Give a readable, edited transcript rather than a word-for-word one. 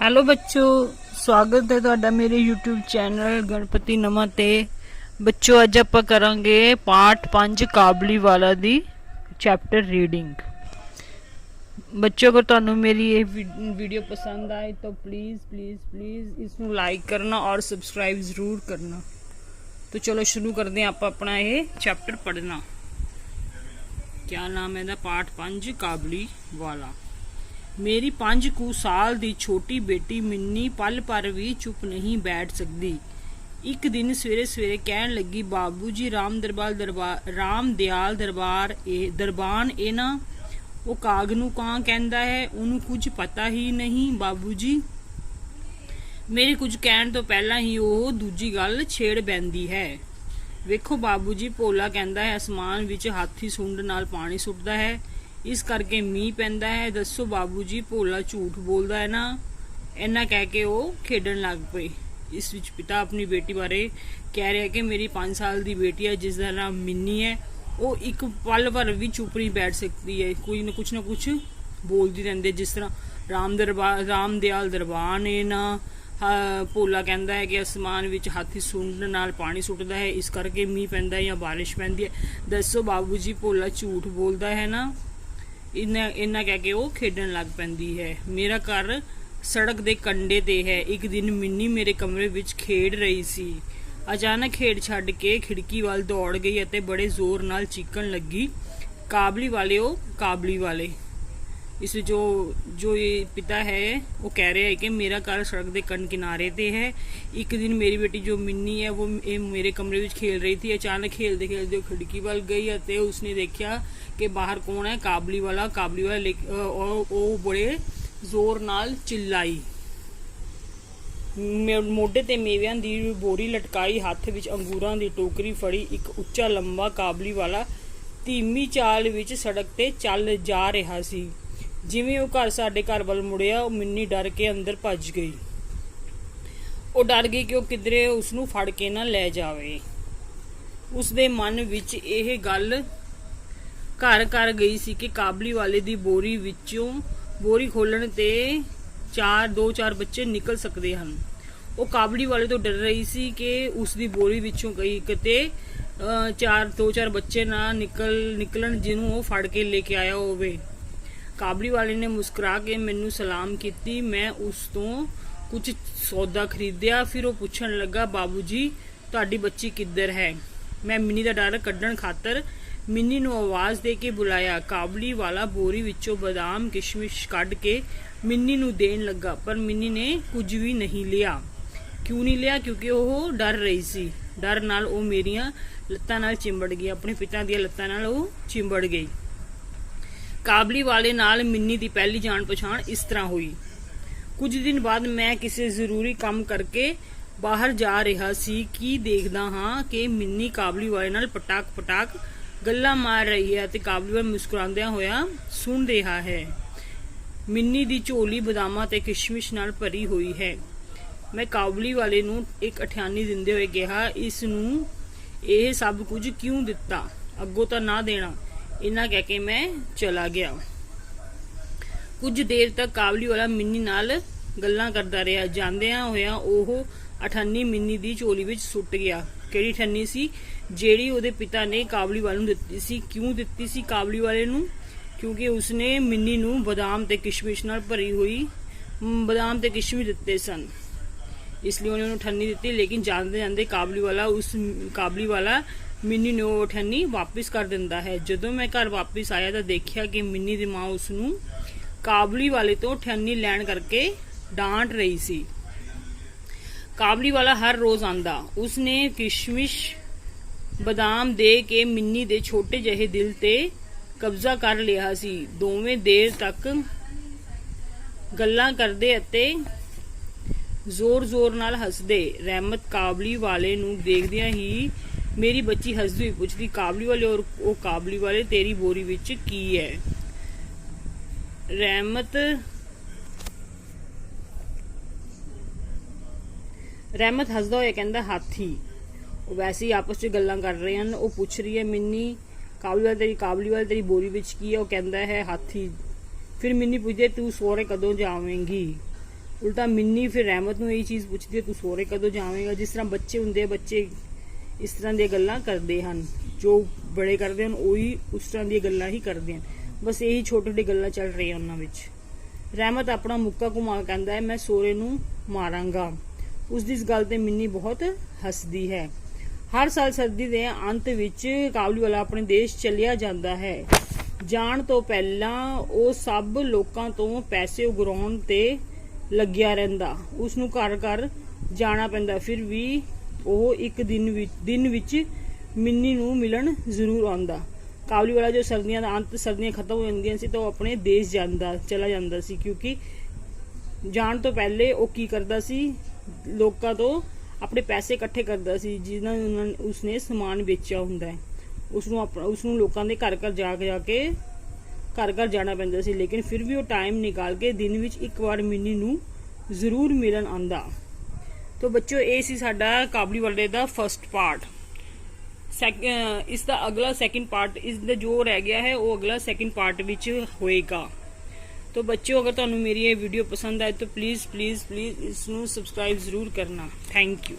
Hello बच्चों, स्वागत है तुहाडा मेरे यूट्यूब चैनल गणपति नमा ते। बच्चों अज आप करांगे पाठ 5 काबली वाला दी चैप्टर रीडिंग। बच्चों अगर तुहानू मेरी ये वीडियो पसंद आए तो प्लीज़ प्लीज़ प्लीज़ इसनू लाइक करना और सब्सक्राइब ज़रूर करना। तो चलो शुरू करते हैं आप अपना ये चैप्टर पढ़ना। क्या नाम है पाठ 5 काबली वाला। मेरी 5 ਕੁ ਸਾਲ ਦੀ ਛੋਟੀ ਬੇਟੀ ਮਿੰਨੀ ਪਲ ਪਰ ਵੀ ਚੁੱਪ ਨਹੀਂ ਬੈਠ ਸਕਦੀ। ਇੱਕ ਦਿਨ ਸਵੇਰੇ ਸਵੇਰੇ ਕਹਿਣ ਲੱਗੀ, ਬਾਬੂ ਜੀ ਰਾਮ ਦਿਆਲ ਦਰਬਾਨ ਇਹ ਨਾ ਉਹ ਕਾਗ ਨੂੰ ਕਾਂ ਕਹਿੰਦਾ ਹੈ, ਉਹਨੂੰ ਕੁਝ ਪਤਾ ਹੀ ਨਹੀਂ ਬਾਬੂ ਜੀ। ਮੇਰੇ ਕੁਝ ਕਹਿਣ ਤੋਂ ਪਹਿਲਾਂ ਹੀ ਉਹ ਦੂਜੀ ਗੱਲ ਛੇੜ ਬੈਂਦੀ ਹੈ। ਵੇਖੋ ਬਾਬੂ ਜੀ, ਭੋਲਾ ਕਹਿੰਦਾ ਹੈ ਅਸਮਾਨ ਵਿੱਚ ਹਾਥੀ ਸੁੰਡ ਨਾਲ ਪਾਣੀ ਸੁੱਟਦਾ ਹੈ, इस करके मीह पैंदा है। दसो बाबू जी, भोला झूठ बोलदा है ना। इन्ना कह के वो खेडन लग पे। इस विच पिता अपनी बेटी बारे कह रहा है कि मेरी 5 साल की बेटी है जिसका नाम मिन्नी है, वो एक पल भर भी चुप नहीं बैठ सकती है, कोई ना कुछ बोलती रहती। जिस तरह राम दयाल दरबान है ना, भोला कहता है कि आसमान विच हाथी सुंड नाल पानी सुटदा है, इस करके मीह पैंदा है या बारिश पैंदी है। दसो बाबू जी, भोला झूठ बोलदा है ना। इन्ना कह के वो खेडन लग पैंदी है। मेरा घर सड़क दे कंडे ते है। एक दिन मिन्नी मेरे कमरे विच खेड रही सी। अचानक खेड छड्ड के खिड़की वाल दौड़ गई अते बड़े जोर नाल चीकन लगी, काबली वाले ओ काबली वाले। इस जो ये पिता है वो कह रहे हैं कि मेरा घर सड़क के किनारे ते है। एक दिन मेरी बेटी जो मिन्नी है वो मेरे कमरे में खेल रही थी। अचानक खेलते खेलते खिड़की वाल गई और उसने देखा कि बाहर कौन है, काबली वाला और वो बड़े जोर नाल चिल्लाई। मोढे ते मेवियां दी बोरी लटकाई, हाथ विच अंगूरां दी टोकरी फड़ी। एक उच्चा लंबा काबली वाला धीमी चाल विच सड़क ते चल जा रहा सी। जिवें वो साडे घर वाल मुड़िया, मिन्नी डर के अंदर भज गई। वो डर गई कि वो किधरे उसनू फड़ के ना ले जावे। उसदे मन विच यह गल घर कर गई सी कि काबली वाले दी बोरी विचों बोरी खोलण ते 2-4 बच्चे निकल सकते हैं। वो काबली वाले तो डर रही सी कि उसदी बोरी विचों कई किते 2-4 बच्चे ना निकलन जिन्हों वो फड़ के लेके आया होवे। काबली वाले ने मुस्कुरा के मैनू सलाम की। मैं उस तो कुछ सौदा खरीदिया। फिर वो पूछन लगा, बाबू जी तुहाडी बच्ची किधर है। मैं मिन्नी दा डर कड्ढण खातर मिन्नी नू आवाज़ दे के बुलाया। काबली वाला बोरी विचों बादाम किशमिश कढ़ के मिन्नी नू देन लगा, पर मिन्नी ने कुछ भी नहीं लिया। क्यों नहीं लिया? क्योंकि वो डर रही सी। डर नाल वो मेरियां लत्तां नाल चिंबड़ गई, अपने पिता दी लत्तां नाल वो चिंबड़ गई। काबली वाले नाल मिन्नी दी पहली जान पछाण इस तरह हुई। कुछ दिन बाद मैं किसी जरूरी काम करके बाहर जा रहा सी कि देखदा हाँ कि मिन्नी काबली वाले नाल पटाक गल्लां मार रही है ते काबली वाला मुस्कुरांदिया होया सुन रहा है। मिन्नी दी झोली बदामां ते किशमिश नाल भरी हुई है। मैं काबली वाले नू एक अठियानी दिंदे होए कहा, इस नू यह सब कुछ क्यों दिता, अगों तां ना देना। इन्ना कह के मैं चला गया। कुछ देर तक काबली वाला मिन्नी नाल गल्लां करदा रहा। जांदियां होया ओह अठानी मिन्नी दी झोली विच सुट गया। किहड़ी ठन्नी सी? जेड़ी ओहदे पिता ने काबली वाले नू दित्ती सी। क्यों दित्ती सी काबली वाले नू? क्योंकि उसने मिन्नी नू बादाम ते किशमिश नाल भरी हुई बादाम ते किशमिश दित्ते सन, इसलिए उन्होंने ठन्नी दित्ती। लेकिन जांदे जांदे काबली वाला मिन्नी ने वो ठन्नी वापस कर दिंदा है। जदों मैं घर वापस आया तो देखा कि मिन्नी दी मां उसनू काबली वाले तो ठन्नी लैण करके डांट रही सी। काबली वाला हर रोज आंदा, उसने किशमिश बादाम दे के मिन्नी दे छोटे जहे दिल ते कब्जा कर लिया सी। दोवें देर तक गल्लां करदे अते जोर नाल हसदे। रहमत काबली वाले नू देखदियां ही मेरी बच्ची हसदी हुई पुछदी, काबली वाले और वो काबली वाले तेरी बोरी विच की है। रहमत हसदा होया कहंदा, हाथी। वो वैसे ही आपस च गल्लां कर रहे हैं। वो पुछ रही है मिन्नी, काबली वाले तेरी बोरी विच की है? वो कहंदा है हाथी। फिर मिन्नी पुछदी, तू सोहरे कदों जावेंगी? ਉਲਟਾ ਮਿੰਨੀ ਫਿਰ ਰਹਿਮਤ ਨੂੰ ਇਹ ਚੀਜ਼ ਪੁੱਛਦੀ ਹੈ, ਤੂੰ ਸਹੁਰੇ ਕਦੋਂ ਜਾਵੇਂਗਾ। ਜਿਸ ਤਰ੍ਹਾਂ ਬੱਚੇ ਹੁੰਦੇ ਆ, ਬੱਚੇ ਇਸ ਤਰ੍ਹਾਂ ਦੀਆਂ ਗੱਲਾਂ ਕਰਦੇ ਹਨ, ਜੋ ਬੜੇ ਕਰਦੇ ਹਨ ਉਹੀ ਉਸ ਤਰ੍ਹਾਂ ਦੀਆਂ ਗੱਲਾਂ ਹੀ ਕਰਦੇ ਹਨ। ਬਸ ਇਹੀ ਛੋਟੀ ਛੋਟੀ ਗੱਲਾਂ ਚੱਲ ਰਹੀਆਂ ਉਹਨਾਂ ਵਿੱਚ। ਰਹਿਮਤ ਆਪਣਾ ਮੁੱਕਾ ਘੁਮਾ ਕਹਿੰਦਾ ਹੈ, ਮੈਂ ਸਹੁਰੇ ਨੂੰ ਮਾਰਾਂਗਾ। ਉਸ ਦੀ ਇਸ ਗੱਲ ਤੇ ਮਿੰਨੀ ਬਹੁਤ ਹੱਸਦੀ ਹੈ। ਹਰ ਸਾਲ ਸਰਦੀ ਦੇ ਅੰਤ ਵਿੱਚ ਕਾਬਲੀਵਾਲਾ ਆਪਣੇ ਦੇਸ਼ ਚਲਿਆ ਜਾਂਦਾ ਹੈ। ਜਾਣ ਤੋਂ ਪਹਿਲਾਂ ਉਹ ਸਭ ਲੋਕਾਂ ਤੋਂ ਪੈਸੇ ਉਗਰਾਉਣ ਤੇ ਲੱਗਿਆ ਰਹਿੰਦਾ। ਉਸ ਨੂੰ ਘਰ ਘਰ ਜਾਣਾ ਪੈਂਦਾ, ਫਿਰ ਵੀ ਉਹ ਇੱਕ ਦਿਨ ਵਿੱਚ ਮਿੰਨੀ ਨੂੰ ਮਿਲਣ ਜ਼ਰੂਰ ਆਉਂਦਾ। ਕਾਬਲੀਵਾਲਾ ਜੋ ਸਰਦੀਆਂ ਦਾ ਅੰਤ, ਸਰਦੀਆਂ ਖਤਮ ਹੋ ਜਾਂਦੀਆਂ ਸੀ ਤਾਂ ਉਹ ਆਪਣੇ ਦੇਸ਼ ਚਲਾ ਜਾਂਦਾ ਸੀ, ਕਿਉਂਕਿ ਜਾਣ ਤੋਂ ਪਹਿਲੇ ਉਹ ਕੀ ਕਰਦਾ ਸੀ, ਲੋਕਾਂ ਤੋਂ ਆਪਣੇ ਪੈਸੇ ਇਕੱਠੇ ਕਰਦਾ ਸੀ ਜਿਨ੍ਹਾਂ ਉਸਨੇ ਸਮਾਨ ਵੇਚਿਆ ਹੁੰਦਾ ਹੈ। ਉਸਨੂੰ ਲੋਕਾਂ ਦੇ ਘਰ ਘਰ ਜਾਣਾ ਪੈਂਦਾ ਸੀ, ਲੇਕਿਨ ਫਿਰ ਵੀ ਉਹ ਟਾਈਮ ਨਿਕਾਲ ਕੇ ਦਿਨ ਵਿੱਚ ਇੱਕ ਵਾਰ ਮਿੰਨੀ ਨੂੰ ਜ਼ਰੂਰ ਮਿਲਣ ਆਉਂਦਾ। ਤੋ ਬੱਚੋ, ਇਹ ਸੀ ਸਾਡਾ ਕਾਬਲੀਵਾਲੇ ਦਾ ਫਸਟ ਪਾਰਟ। ਇਸ ਦਾ ਅਗਲਾ ਸੈਕਿੰਡ ਪਾਰਟ, ਇਸ ਦਾ ਜੋ ਰਹਿ ਗਿਆ ਹੈ ਉਹ ਅਗਲਾ ਸੈਕਿੰਡ ਪਾਰਟ ਵਿੱਚ ਹੋਏਗਾ। तो बच्चों, अगर तुहानू मेरी ये वीडियो पसंद आए तो प्लीज़ प्लीज़ प्लीज़ इसनू सबसक्राइब जरूर करना। Thank you.